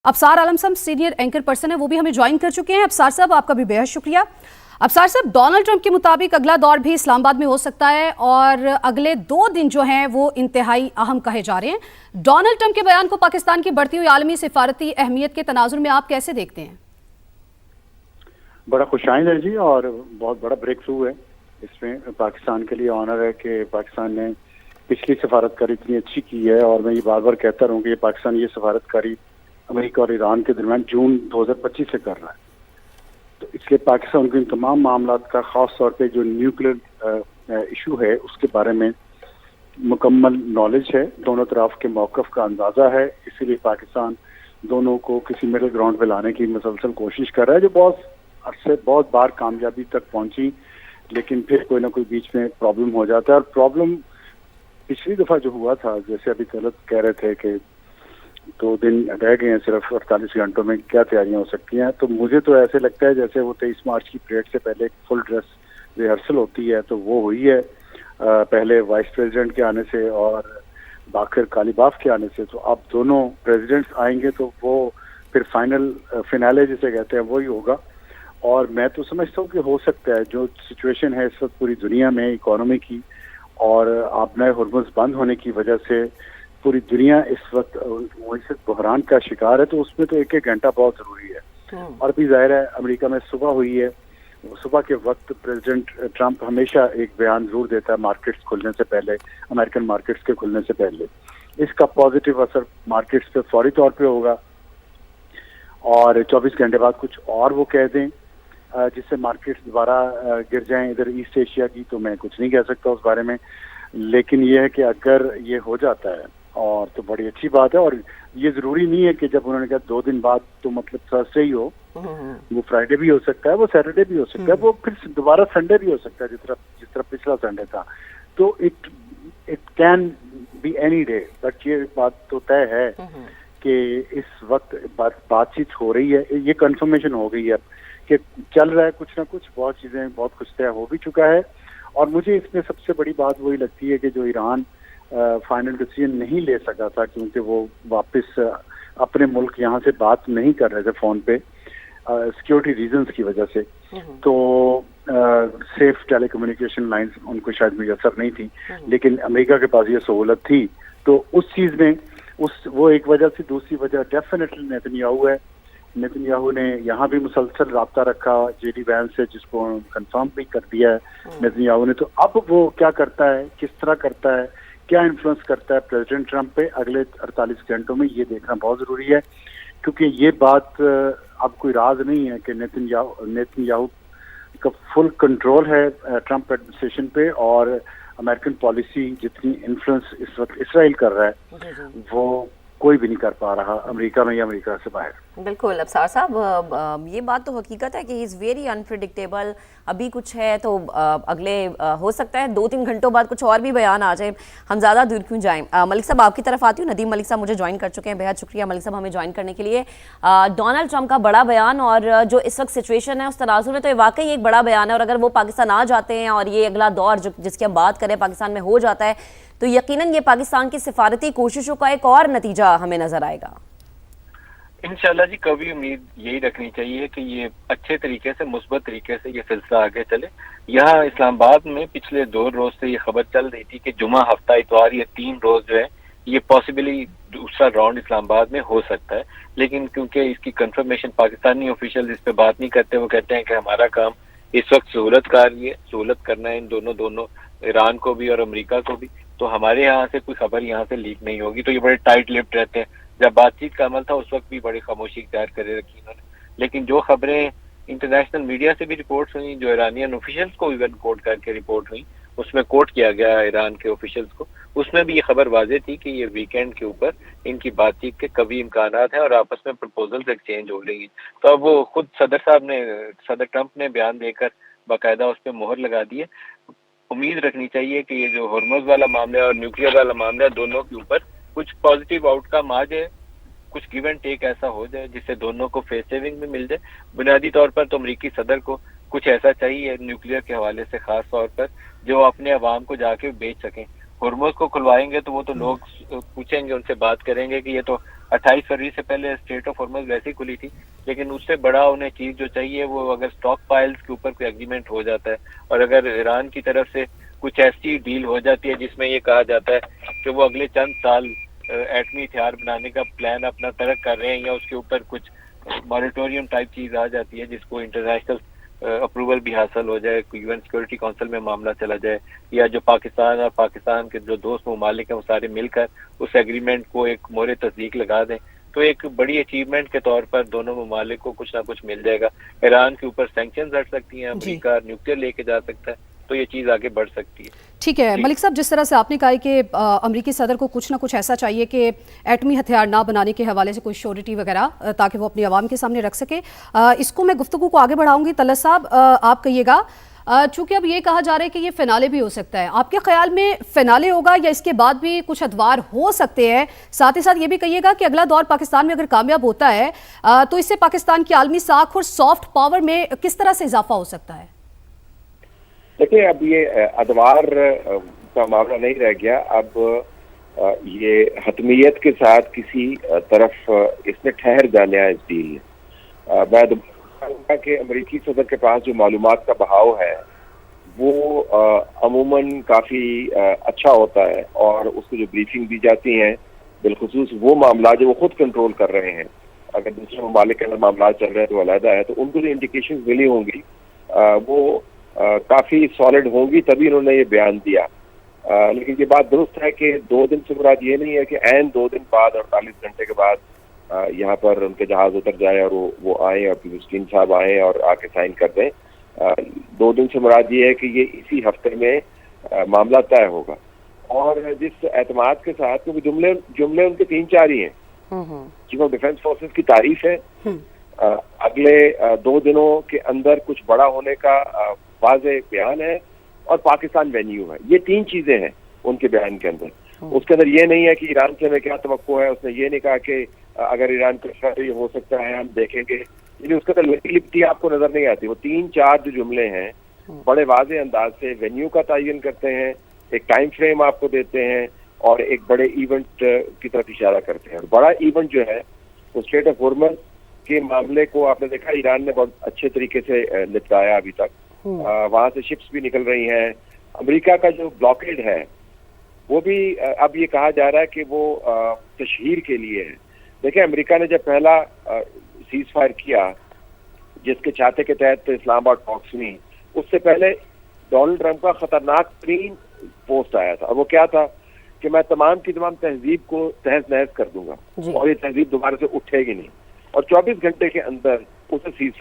अफसार आलम साहब senior anchor person है, वो भी हमें ज्वाइन कर चुके हैं। अफसार साहब आपका भी बेहद शुक्रिया। अफसार साहब, डोनाल्ड ट्रंप के मुताबिक अगला दौर भी इस्लामाबाद में हो सकता है और अगले 2 दिन जो हैं वो इंतहाई अहम कहे जा रहे हैं। डोनाल्ड ट्रंप के बयान को पाकिस्तान की बढ़ती हुई आलमी सिफारती अहमियत के तनाजुर में आप कैसे देखते हैं? बड़ा खुशाइंद है जी, और बहुत बड़ा ब्रेक थ्रू है इसमें। पाकिस्तान के लिए ऑनर है कि पाकिस्तान ने पिछली सफारतकारी इतनी अच्छी की है, और मैं ये बार बार कहता रहूँ कि पाकिस्तान ये सफारतकारी अमेरिका और ईरान के दरमियान जून 2025 से कर रहा है। तो इसलिए पाकिस्तान के इन तमाम मामला का खास तौर पे जो न्यूक्लियर इशू है उसके बारे में मुकम्मल नॉलेज है, दोनों तरफ के मौक़िफ़ का अंदाज़ा है। इसीलिए पाकिस्तान दोनों को किसी मिडिल ग्राउंड पे लाने की मुसलसल कोशिश कर रहा है, जो बहुत बार कामयाबी तक पहुंची, लेकिन फिर कोई ना कोई बीच में प्रॉब्लम हो जाता है। और प्रॉब्लम पिछली दफ़ा जो हुआ था, जैसे अभी गलत कह रहे थे कि 2 दिन रह गए हैं सिर्फ 48 घंटों में क्या तैयारियां हो सकती हैं, तो मुझे तो ऐसे लगता है जैसे वो 23 मार्च की परेड से पहले एक फुल ड्रेस रिहर्सल होती है, तो वो हुई है पहले वाइस प्रेसिडेंट के आने से और बाकर कालीबाफ के आने से। तो अब दोनों प्रेसिडेंट्स आएंगे तो वो फिर फिनाले जिसे कहते हैं वही होगा। और मैं तो समझता हूँ कि हो सकता है जो सिचुएशन है इस वक्त पूरी दुनिया में इकोनॉमी की और आपने हुर्मुज़ बंद होने की वजह से पूरी दुनिया इस वक्त मुआशियत बहरान का शिकार है, तो उसमें तो एक घंटा बहुत जरूरी है। और भी जाहिर है अमेरिका में सुबह हुई है, सुबह के वक्त प्रेसिडेंट ट्रंप हमेशा एक बयान जरूर देता है मार्केट्स खुलने से पहले, अमेरिकन मार्केट्स के खुलने से पहले। इसका पॉजिटिव असर मार्केट्स पे फौरी तौर पे होगा, और 24 घंटे बाद कुछ और वो कह दें जिससे मार्केट्स दोबारा गिर जाएं इधर ईस्ट एशिया की, तो मैं कुछ नहीं कह सकता उस बारे में। लेकिन ये है कि अगर ये हो जाता है और तो बड़ी अच्छी बात है। और ये जरूरी नहीं है कि जब उन्होंने कहा 2 दिन बाद तो मतलब थर्सडे ही हो, वो फ्राइडे भी हो सकता है, वो सैटरडे भी हो सकता है, वो फिर दोबारा संडे भी हो सकता है जिस तरह पिछला संडे था। तो it can be any day. But ये बात तो तय है कि इस वक्त बातचीत हो रही है, ये कंफर्मेशन हो गई है कि चल रहा है कुछ ना कुछ, बहुत चीजें बहुत कुछ तय हो भी चुका है। और मुझे इसमें सबसे बड़ी बात वही लगती है कि जो ईरान फाइनल डिसीजन नहीं ले सका था क्योंकि वो वापस अपने मुल्क यहाँ से बात नहीं कर रहे थे फोन पे सिक्योरिटी रीजंस की वजह से, तो सेफ टेलीकम्युनिकेशन लाइंस उनको शायद मुयसर नहीं थी, लेकिन अमेरिका के पास ये सहूलत थी। तो उस चीज में वो एक वजह से, दूसरी वजह डेफिनेटली नेतन्याहू है। नेतन्याहू ने यहाँ भी मुसलसल राब्ता रखा जेडी वैंस से, जिसको कंफर्म भी कर दिया है नेतन्याहू ने। तो अब वो क्या करता है, किस तरह करता है, क्या इन्फ्लुएंस करता है प्रेसिडेंट ट्रंप पे अगले 48 घंटों में, ये देखना बहुत जरूरी है। क्योंकि ये बात अब कोई राज नहीं है कि नेतन्याहू का फुल कंट्रोल है ट्रंप एडमिनिस्ट्रेशन पे, और अमेरिकन पॉलिसी जितनी इन्फ्लुएंस इस वक्त इसराइल कर रहा है वो कोई भी नहीं कर पा रहा अमेरिका में या अमेरिका से बाहर। बिल्कुल अफसार साहब, ये बात तो हकीकत है कि ही इज़ वेरी अनप्रिडिक्टेबल। अभी कुछ है तो अगले हो सकता है 2-3 घंटों बाद कुछ और भी बयान आ जाए। हम ज़्यादा दूर क्यों जाएं। मलिक साहब आपकी तरफ आती हूँ। नदीम मलिक साहब मुझे ज्वाइन कर चुके हैं, बेहद शुक्रिया मलिक साहब हमें ज्वाइन करने के लिए। डोनाल्ड ट्रंप का बड़ा बयान और जो इस वक्त सिचुएशन है उस तनाजुर में, तो ये वाकई एक बड़ा बयान है। और अगर वो पाकिस्तान आ जाते हैं और ये अगला दौर जिसकी हम बात करें पाकिस्तान में हो जाता है, तो यकीनन ये पाकिस्तान की सिफारती कोशिशों का एक और नतीजा हमें नजर आएगा। इंशाल्लाह जी, कभी उम्मीद यही रखनी चाहिए कि ये अच्छे तरीके से, मुस्बत तरीके से ये सिलसिला आगे चले। यहाँ इस्लामाबाद में पिछले 2 रोज से ये खबर चल रही थी कि जुमा, हफ्ता, इतवार, ये 3 रोज जो है ये पॉसिबली दूसरा राउंड इस्लामाबाद में हो सकता है। लेकिन क्योंकि इसकी कंफर्मेशन पाकिस्तानी ऑफिशियल इस पे बात नहीं करते, वो कहते हैं कि हमारा काम इस वक्त सहूलत करना है इन दोनों ईरान को भी और अमेरिका को भी, तो हमारे यहाँ से कोई खबर यहाँ से लीक नहीं होगी। तो ये बड़े टाइट लिप्ड रहते हैं। जब बातचीत का अमल था उस वक्त भी बड़ी खामोशी इख्तियार करे रखी इन्होंने। लेकिन जो खबरें इंटरनेशनल मीडिया से भी रिपोर्ट्स हुई, जो ईरानियन ऑफिशियल्स को इवन कोट करके रिपोर्ट हुई, उसमें कोट किया गया ईरान के ऑफिशियल्स को, उसमें भी ये खबर वाजे थी कि ये वीकेंड के ऊपर इनकी बातचीत के कभी इम्कानात हैं और आपस में प्रपोजल्स एक्सचेंज हो रही है। तो अब वो खुद सदर ट्रंप ने बयान देकर बाकायदा उस पर मोहर लगा दी है। उम्मीद रखनी चाहिए कि ये जो हुर्मुज़ वाला मामला और न्यूक्लियर वाला मामला, दोनों के ऊपर कुछ पॉजिटिव आउटकम आ जाए, कुछ गिव एंड टेक ऐसा हो जाए जिससे दोनों को फेस सेविंग भी मिल जाए। बुनियादी तौर पर तो अमरीकी सदर को कुछ ऐसा चाहिए न्यूक्लियर के हवाले से, खास तौर पर जो अपने अवाम को जाके बेच सकें। हुर्मुज़ को खुलवाएंगे तो वो तो लोग पूछेंगे, उनसे बात करेंगे कि ये तो 28 फरवरी से पहले स्ट्रेट ऑफ हुर्मुज़ वैसे ही खुली थी। लेकिन उससे बड़ा उन्हें चीज जो चाहिए वो अगर स्टॉक पाइल्स के ऊपर कोई एग्रीमेंट हो जाता है, और अगर ईरान की तरफ से कुछ ऐसी डील हो जाती है जिसमें ये कहा जाता है कि वो अगले चंद साल एटमी हथियार बनाने का प्लान अपना तर्क कर रहे हैं, या उसके ऊपर कुछ मॉरिटोरियम टाइप चीज आ जाती है जिसको इंटरनेशनल अप्रूवल भी हासिल हो जाए, यूएन सिक्योरिटी काउंसिल में मामला चला जाए, या जो पाकिस्तान और पाकिस्तान के जो दोस्त ममालिक हैं वो सारे मिलकर उस एग्रीमेंट को एक मोहर तस्दीक लगा दें, तो एक बड़ी अचीवमेंट के तौर पर दोनों ममालिक को कुछ ना कुछ मिल जाएगा। ईरान के ऊपर सैंक्शंस हट सकती हैं, अमेरिका न्यूक्लियर लेके जा सकता है, तो ये चीज़ आगे बढ़ सकती है। ठीक है मलिक साहब, जिस तरह से आपने कहा कि अमेरिकी सदर को कुछ ना कुछ ऐसा चाहिए कि एटमी हथियार ना बनाने के हवाले से कोई श्योरिटी वगैरह ताकि वो अपनी आवाम के सामने रख सके, इसको मैं गुफ्तगू को आगे बढ़ाऊंगी। तलत साहब आप कहिएगा, चूंकि अब ये कहा जा रहा है कि ये फिनाले भी हो सकता है, आपके ख्याल में फिनाले होगा या इसके बाद भी कुछ अदवार हो सकते हैं? साथ ही साथ ये भी कहिएगा कि अगला दौर पाकिस्तान में अगर कामयाब होता है तो इससे पाकिस्तान की आलमी साख और सॉफ्ट पावर में किस तरह से इजाफा हो सकता है? देखिए, अब ये अदवार का मामला नहीं रह गया। अब ये हतमियत के साथ किसी तरफ इसमें ठहर जाना है इस डील में। मैं कहूँगा कि अमेरिकी सदर के पास जो मालूमात का बहाव है वो अमूमन काफ़ी अच्छा होता है, और उसको जो ब्रीफिंग दी जाती है बिलखुसूस वो मामला जो वो खुद कंट्रोल कर रहे हैं, अगर दूसरे ममालिक के अंदर मामला चल रहे हैं तो अलहदा है, तो उनको जो इंडिकेशन मिली होंगी वो काफ़ी सॉलिड होंगी, तभी उन्होंने ये बयान दिया। लेकिन ये बात दुरुस्त है कि 2 दिन से मुराद ये नहीं है कि ऐन 2 दिन बाद 48 घंटे के बाद यहाँ पर उनके जहाज उतर जाए और वो आए और पीयूष साहब आए और आके साइन कर दें। 2 दिन से मुराद ये है कि ये इसी हफ्ते में मामला तय होगा। और जिस एतमाद के साथ, क्योंकि जुमले उनके 3-4 ही हैं। चीफ ऑफ डिफेंस फोर्सेस की तारीफ है, अगले 2 दिनों के अंदर कुछ बड़ा होने का वाज़े बयान है, और पाकिस्तान वेन्यू है। ये 3 चीजें हैं उनके बयान के अंदर। उसके अंदर ये नहीं है कि ईरान से हमें क्या तवक्को है, उसने ये नहीं कहा कि अगर ईरान का तो ये हो सकता है हम देखेंगे, यानी उसके अंदर लिपटी आपको नजर नहीं आती। वो 3-4 जो जुमले हैं बड़े वाज़े अंदाज से वेन्यू का तयन करते हैं, एक टाइम फ्रेम आपको देते हैं, और एक बड़े इवेंट की तरफ इशारा करते हैं। और बड़ा इवेंट जो है वो स्ट्रेट ऑफ हुर्मुज़ के मामले को आपने देखा ईरान ने बहुत अच्छे तरीके से निपटाया अभी तक। वहां से शिप्स भी निकल रही हैं। अमेरिका का जो ब्लॉकेड है वो भी अब ये कहा जा रहा है कि वो तशहीर के लिए है। देखिए, अमेरिका ने जब पहला सीज फायर किया जिसके चाहते के तहत इस्लामाबाद टॉक्स हुई, उससे पहले डोनाल्ड ट्रंप का खतरनाक तरीन पोस्ट आया था, और वो क्या था कि मैं तमाम की तमाम तहजीब को तहस नहस कर दूंगा और ये तहजीब दोबारा से उठेगी नहीं, और 24 घंटे के अंदर उसे सीज